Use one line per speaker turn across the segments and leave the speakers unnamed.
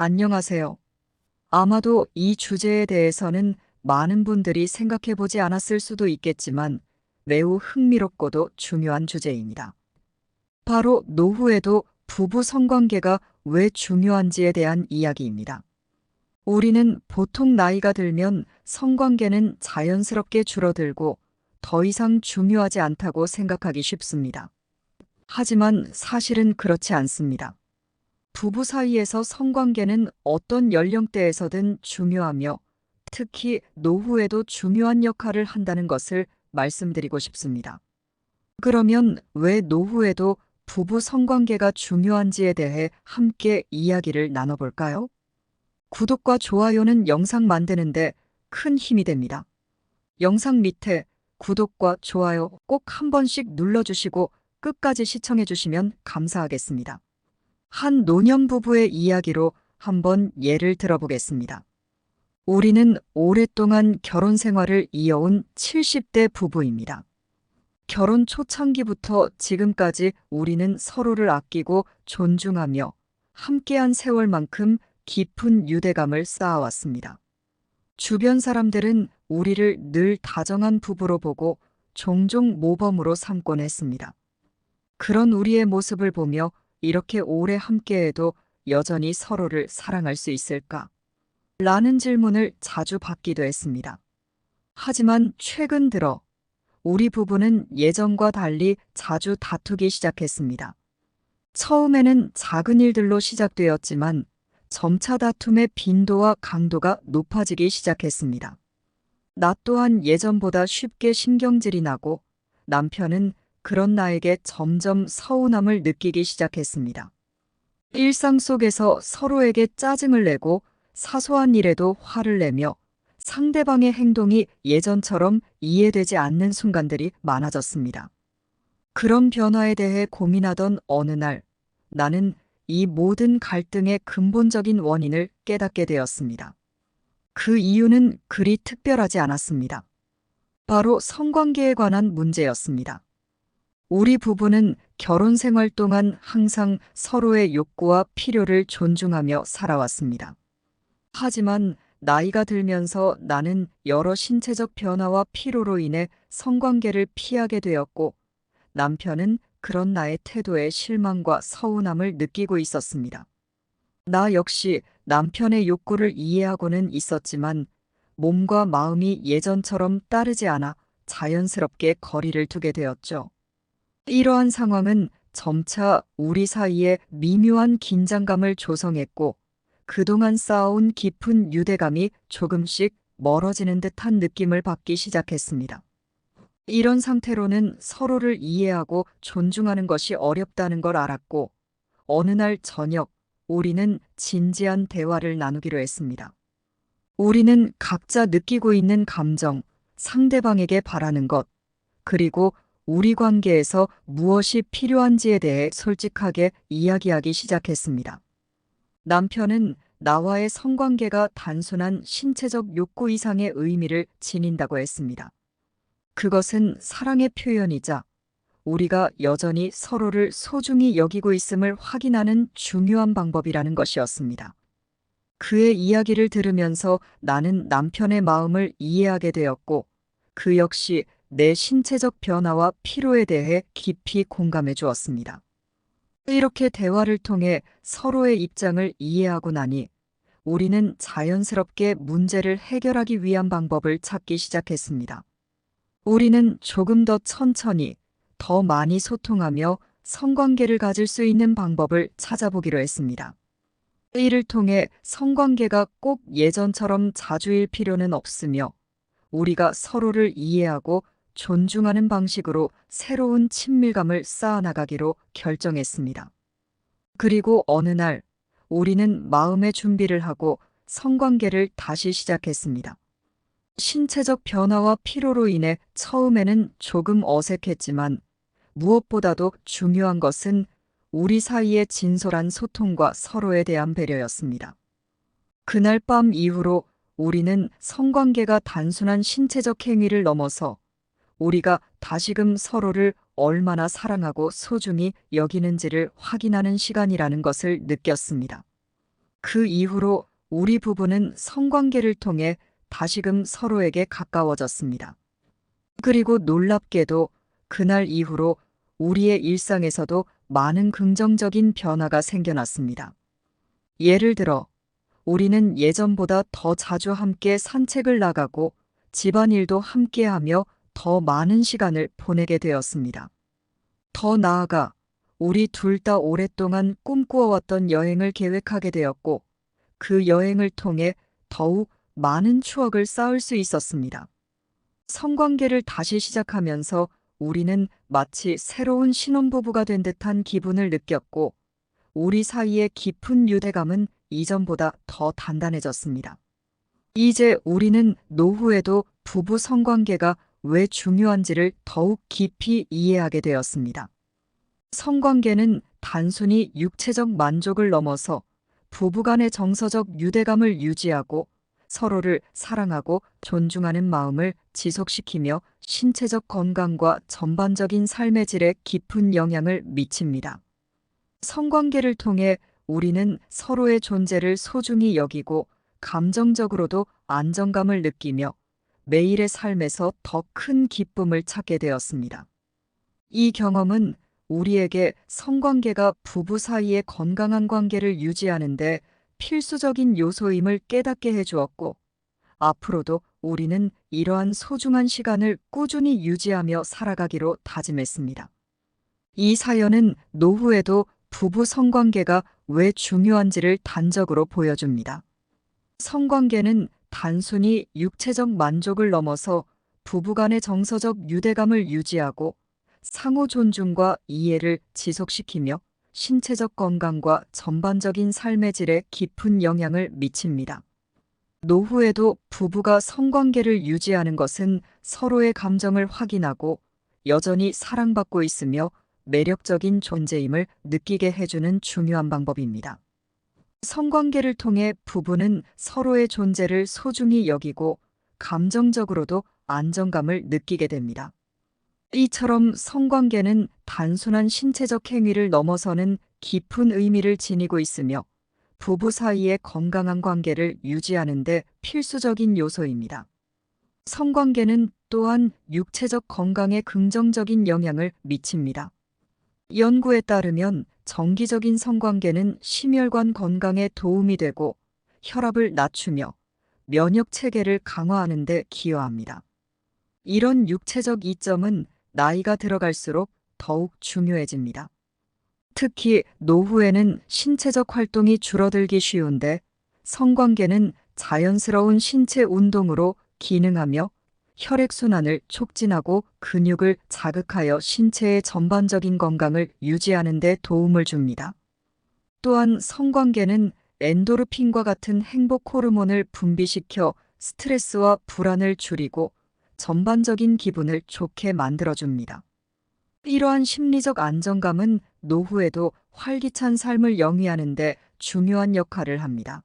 안녕하세요. 아마도 이 주제에 대해서는 많은 분들이 생각해 보지 않았을 수도 있겠지만 매우 흥미롭고도 중요한 주제입니다. 바로 노후에도 부부 성관계가 왜 중요한지에 대한 이야기입니다. 우리는 보통 나이가 들면 성관계는 자연스럽게 줄어들고 더 이상 중요하지 않다고 생각하기 쉽습니다. 하지만 사실은 그렇지 않습니다. 부부 사이에서 성관계는 어떤 연령대에서든 중요하며 특히 노후에도 중요한 역할을 한다는 것을 말씀드리고 싶습니다. 그러면 왜 노후에도 부부 성관계가 중요한지에 대해 함께 이야기를 나눠볼까요? 구독과 좋아요는 영상 만드는데 큰 힘이 됩니다. 영상 밑에 구독과 좋아요 꼭 한 번씩 눌러주시고 끝까지 시청해주시면 감사하겠습니다. 한 노년부부의 이야기로 한번 예를 들어보겠습니다. 우리는 오랫동안 결혼 생활을 이어온 70대 부부입니다. 결혼 초창기부터 지금까지 우리는 서로를 아끼고 존중하며 함께한 세월만큼 깊은 유대감을 쌓아왔습니다. 주변 사람들은 우리를 늘 다정한 부부로 보고 종종 모범으로 삼곤 했습니다. 그런 우리의 모습을 보며 이렇게 오래 함께해도 여전히 서로를 사랑할 수 있을까? 라는 질문을 자주 받기도 했습니다. 하지만 최근 들어 우리 부부는 예전과 달리 자주 다투기 시작했습니다. 처음에는 작은 일들로 시작되었지만 점차 다툼의 빈도와 강도가 높아지기 시작했습니다. 나 또한 예전보다 쉽게 신경질이 나고 남편은 그런 나에게 점점 서운함을 느끼기 시작했습니다. 일상 속에서 서로에게 짜증을 내고 사소한 일에도 화를 내며 상대방의 행동이 예전처럼 이해되지 않는 순간들이 많아졌습니다. 그런 변화에 대해 고민하던 어느 날, 나는 이 모든 갈등의 근본적인 원인을 깨닫게 되었습니다. 그 이유는 그리 특별하지 않았습니다. 바로 성관계에 관한 문제였습니다. 우리 부부는 결혼 생활 동안 항상 서로의 욕구와 필요를 존중하며 살아왔습니다. 하지만 나이가 들면서 나는 여러 신체적 변화와 피로로 인해 성관계를 피하게 되었고 남편은 그런 나의 태도에 실망과 서운함을 느끼고 있었습니다. 나 역시 남편의 욕구를 이해하고는 있었지만 몸과 마음이 예전처럼 따르지 않아 자연스럽게 거리를 두게 되었죠. 이러한 상황은 점차 우리 사이에 미묘한 긴장감을 조성했고 그동안 쌓아온 깊은 유대감이 조금씩 멀어지는 듯한 느낌을 받기 시작했습니다. 이런 상태로는 서로를 이해하고 존중하는 것이 어렵다는 걸 알았고 어느 날 저녁 우리는 진지한 대화를 나누기로 했습니다. 우리는 각자 느끼고 있는 감정, 상대방에게 바라는 것, 그리고 우리 관계에서 무엇이 필요한지에 대해 솔직하게 이야기하기 시작했습니다. 남편은 나와의 성관계가 단순한 신체적 욕구 이상의 의미를 지닌다고 했습니다. 그것은 사랑의 표현이자 우리가 여전히 서로를 소중히 여기고 있음을 확인하는 중요한 방법이라는 것이었습니다. 그의 이야기를 들으면서 나는 남편의 마음을 이해하게 되었고 그 역시 내 신체적 변화와 피로에 대해 깊이 공감해 주었습니다. 이렇게 대화를 통해 서로의 입장을 이해하고 나니 우리는 자연스럽게 문제를 해결하기 위한 방법을 찾기 시작했습니다. 우리는 조금 더 천천히, 더 많이 소통하며 성관계를 가질 수 있는 방법을 찾아보기로 했습니다. 이를 통해 성관계가 꼭 예전처럼 자주일 필요는 없으며 우리가 서로를 이해하고 존중하는 방식으로 새로운 친밀감을 쌓아나가기로 결정했습니다. 그리고 어느 날 우리는 마음의 준비를 하고 성관계를 다시 시작했습니다. 신체적 변화와 피로로 인해 처음에는 조금 어색했지만 무엇보다도 중요한 것은 우리 사이의 진솔한 소통과 서로에 대한 배려였습니다. 그날 밤 이후로 우리는 성관계가 단순한 신체적 행위를 넘어서 우리가 다시금 서로를 얼마나 사랑하고 소중히 여기는지를 확인하는 시간이라는 것을 느꼈습니다. 그 이후로 우리 부부는 성관계를 통해 다시금 서로에게 가까워졌습니다. 그리고 놀랍게도 그날 이후로 우리의 일상에서도 많은 긍정적인 변화가 생겨났습니다. 예를 들어, 우리는 예전보다 더 자주 함께 산책을 나가고 집안일도 함께하며 더 많은 시간을 보내게 되었습니다. 더 나아가 우리 둘 다 오랫동안 꿈꾸어왔던 여행을 계획하게 되었고, 그 여행을 통해 더욱 많은 추억을 쌓을 수 있었습니다. 성관계를 다시 시작하면서 우리는 마치 새로운 신혼부부가 된 듯한 기분을 느꼈고, 우리 사이의 깊은 유대감은 이전보다 더 단단해졌습니다. 이제 우리는 노후에도 부부 성관계가 왜 중요한지를 더욱 깊이 이해하게 되었습니다. 성관계는 단순히 육체적 만족을 넘어서 부부간의 정서적 유대감을 유지하고 서로를 사랑하고 존중하는 마음을 지속시키며 신체적 건강과 전반적인 삶의 질에 깊은 영향을 미칩니다. 성관계를 통해 우리는 서로의 존재를 소중히 여기고 감정적으로도 안정감을 느끼며 매일의 삶에서 더 큰 기쁨을 찾게 되었습니다. 이 경험은 우리에게 성관계가 부부 사이의 건강한 관계를 유지하는데 필수적인 요소임을 깨닫게 해주었고, 앞으로도 우리는 이러한 소중한 시간을 꾸준히 유지하며 살아가기로 다짐했습니다. 이 사연은 노후에도 부부 성관계가 왜 중요한지를 단적으로 보여줍니다. 성관계는 단순히 육체적 만족을 넘어서 부부간의 정서적 유대감을 유지하고 상호 존중과 이해를 지속시키며 신체적 건강과 전반적인 삶의 질에 깊은 영향을 미칩니다. 노후에도 부부가 성관계를 유지하는 것은 서로의 감정을 확인하고 여전히 사랑받고 있으며 매력적인 존재임을 느끼게 해주는 중요한 방법입니다. 성관계를 통해 부부는 서로의 존재를 소중히 여기고 감정적으로도 안정감을 느끼게 됩니다. 이처럼 성관계는 단순한 신체적 행위를 넘어서는 깊은 의미를 지니고 있으며 부부 사이의 건강한 관계를 유지하는 데 필수적인 요소입니다. 성관계는 또한 육체적 건강에 긍정적인 영향을 미칩니다. 연구에 따르면 정기적인 성관계는 심혈관 건강에 도움이 되고 혈압을 낮추며 면역 체계를 강화하는 데 기여합니다. 이런 육체적 이점은 나이가 들어갈수록 더욱 중요해집니다. 특히 노후에는 신체적 활동이 줄어들기 쉬운데 성관계는 자연스러운 신체 운동으로 기능하며 혈액순환을 촉진하고 근육을 자극하여 신체의 전반적인 건강을 유지하는 데 도움을 줍니다. 또한 성관계는 엔도르핀과 같은 행복 호르몬을 분비시켜 스트레스와 불안을 줄이고 전반적인 기분을 좋게 만들어줍니다. 이러한 심리적 안정감은 노후에도 활기찬 삶을 영위하는 데 중요한 역할을 합니다.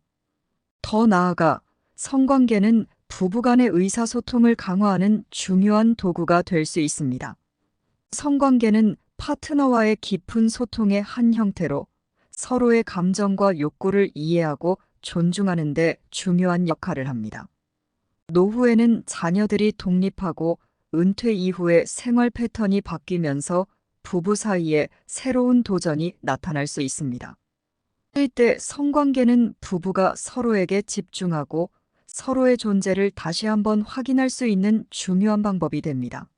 더 나아가 성관계는 부부간의 의사소통을 강화하는 중요한 도구가 될 수 있습니다. 성관계는 파트너와의 깊은 소통의 한 형태로 서로의 감정과 욕구를 이해하고 존중하는 데 중요한 역할을 합니다. 노후에는 자녀들이 독립하고 은퇴 이후의 생활 패턴이 바뀌면서 부부 사이에 새로운 도전이 나타날 수 있습니다. 이때 성관계는 부부가 서로에게 집중하고 서로의 존재를 다시 한번 확인할 수 있는 중요한 방법이 됩니다.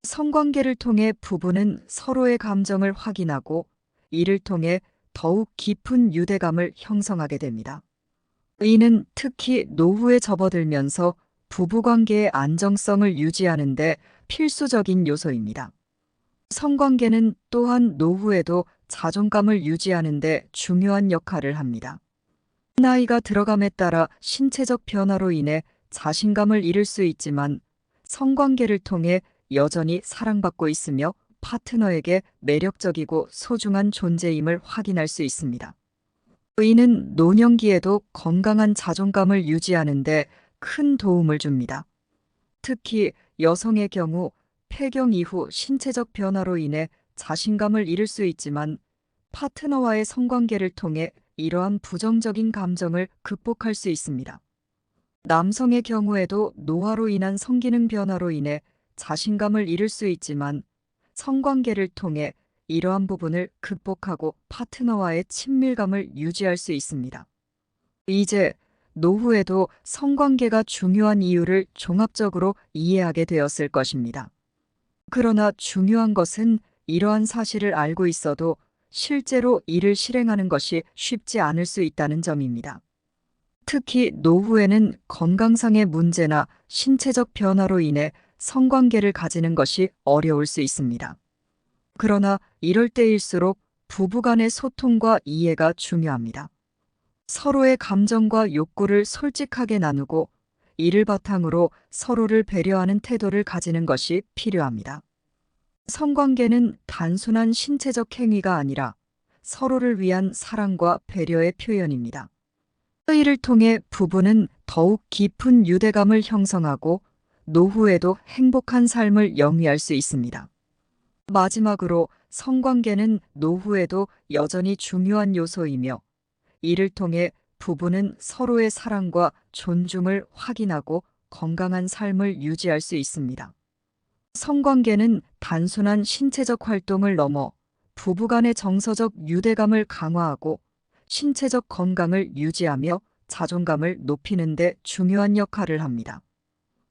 성관계를 통해 부부는 서로의 감정을 확인하고 이를 통해 더욱 깊은 유대감을 형성하게 됩니다. 이는 특히 노후에 접어들면서 부부관계의 안정성을 유지하는 데 필수적인 요소입니다. 성관계는 또한 노후에도 자존감을 유지하는 데 중요한 역할을 합니다. 나이가 들어감에 따라 신체적 변화로 인해 자신감을 잃을 수 있지만 성관계를 통해 여전히 사랑받고 있으며 파트너에게 매력적이고 소중한 존재임을 확인할 수 있습니다. 이는 노년기에도 건강한 자존감을 유지하는 데 큰 도움을 줍니다. 특히 여성의 경우 폐경 이후 신체적 변화로 인해 자신감을 잃을 수 있지만 파트너와의 성관계를 통해 이러한 부정적인 감정을 극복할 수 있습니다. 남성의 경우에도 노화로 인한 성기능 변화로 인해 자신감을 잃을 수 있지만 성관계를 통해 이러한 부분을 극복하고 파트너와의 친밀감을 유지할 수 있습니다. 이제 노후에도 성관계가 중요한 이유를 종합적으로 이해하게 되었을 것입니다. 그러나 중요한 것은 이러한 사실을 알고 있어도 실제로 이를 실행하는 것이 쉽지 않을 수 있다는 점입니다. 특히 노후에는 건강상의 문제나 신체적 변화로 인해 성관계를 가지는 것이 어려울 수 있습니다. 그러나 이럴 때일수록 부부간의 소통과 이해가 중요합니다. 서로의 감정과 욕구를 솔직하게 나누고 이를 바탕으로 서로를 배려하는 태도를 가지는 것이 필요합니다. 성관계는 단순한 신체적 행위가 아니라 서로를 위한 사랑과 배려의 표현입니다. 이를 통해 부부는 더욱 깊은 유대감을 형성하고 노후에도 행복한 삶을 영위할 수 있습니다. 마지막으로 성관계는 노후에도 여전히 중요한 요소이며 이를 통해 부부는 서로의 사랑과 존중을 확인하고 건강한 삶을 유지할 수 있습니다. 성관계는 단순한 신체적 활동을 넘어 부부간의 정서적 유대감을 강화하고 신체적 건강을 유지하며 자존감을 높이는 데 중요한 역할을 합니다.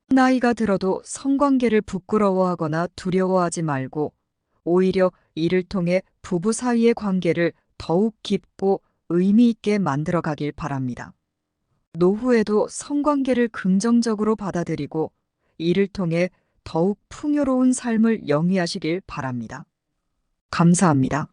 나이가 들어도 성관계를 부끄러워하거나 두려워하지 말고 오히려 이를 통해 부부 사이의 관계를 더욱 깊고 의미 있게 만들어 가길 바랍니다. 노후에도 성관계를 긍정적으로 받아들이고 이를 통해 더욱 풍요로운 삶을 영위하시길 바랍니다. 감사합니다.